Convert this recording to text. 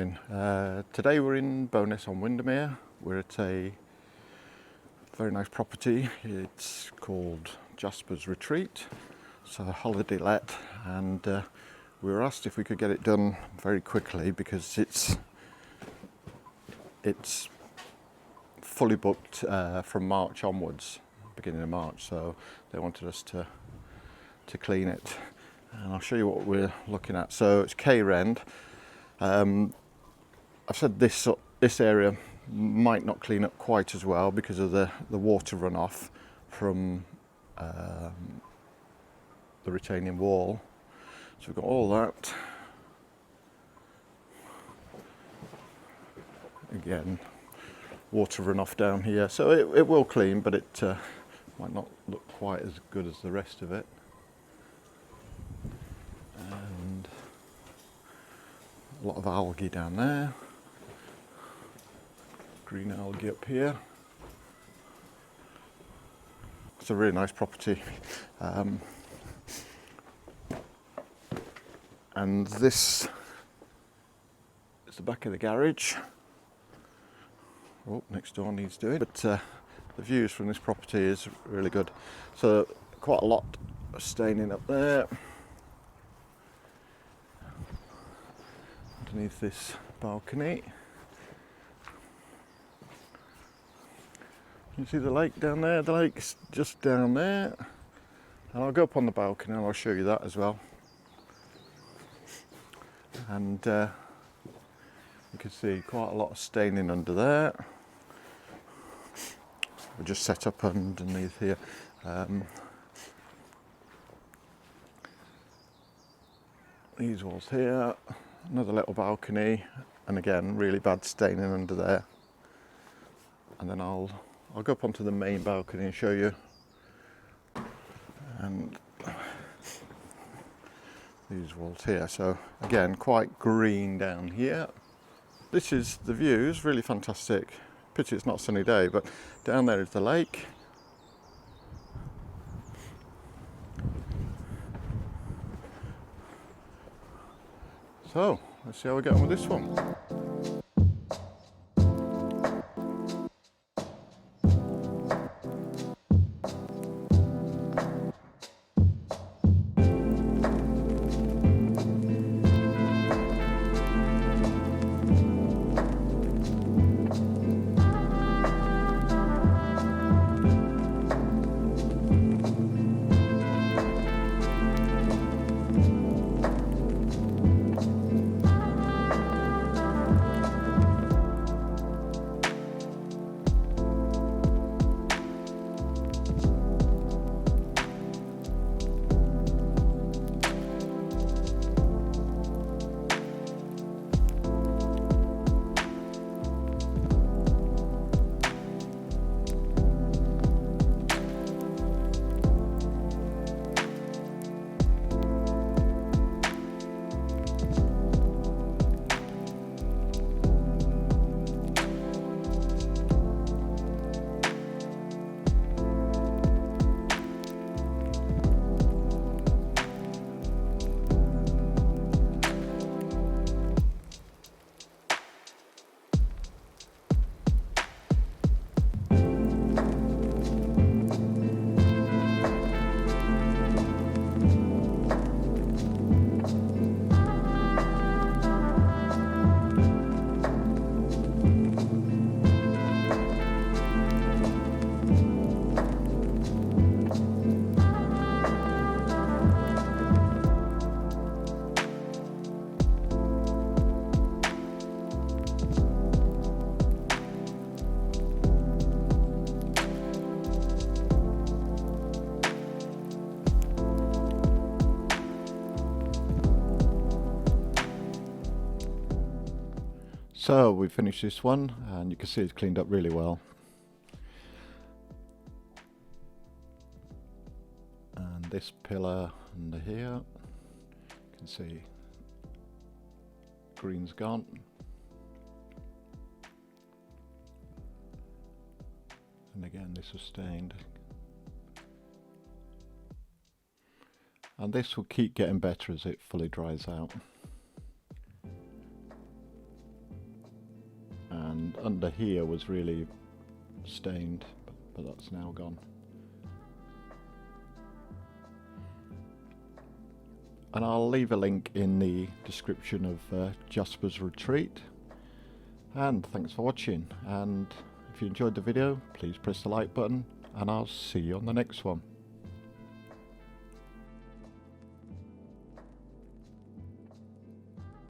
morning. Today we're in Bowness on Windermere. We're at a very nice property. It's called Jasper's Retreat. It's a holiday let, and we were asked if we could get it done very quickly because it's fully booked from March onwards, beginning of March. So they wanted us to clean it, and I'll show you what we're looking at. So it's K-Rend. I've said this area might not clean up quite as well because of the water runoff from the retaining wall. So we've got all that. Again, water runoff down here. So it will clean, but it might not look quite as good as the rest of it. And a lot of algae down there. Green algae up here. It's a really nice property. And this is the back of the garage. Oh, next door needs doing. But the views from this property is really good. So quite a lot of staining up there. Underneath this balcony. You see the lake down there? The lake's just down there. And I'll go up on the balcony and I'll show you that as well. And you can see quite a lot of staining under there. We're just set up underneath here. These walls here, another little balcony, and again really bad staining under there. And then I'll go up onto the main balcony and show you. And these walls here, so again quite green down here. This is the views, really fantastic. Pity it's not a sunny day, but down there is the lake. So let's see how we get on with this one. So we finished this one, and you can see it's cleaned up really well. And this pillar under here, you can see green's gone. And again, this was stained. And this will keep getting better as it fully dries out. under here was really stained, but that's now gone. And I'll leave a link in the description of Jasper's retreat. And thanks for watching, and if you enjoyed the video, please press the like button, and I'll see you on the next one.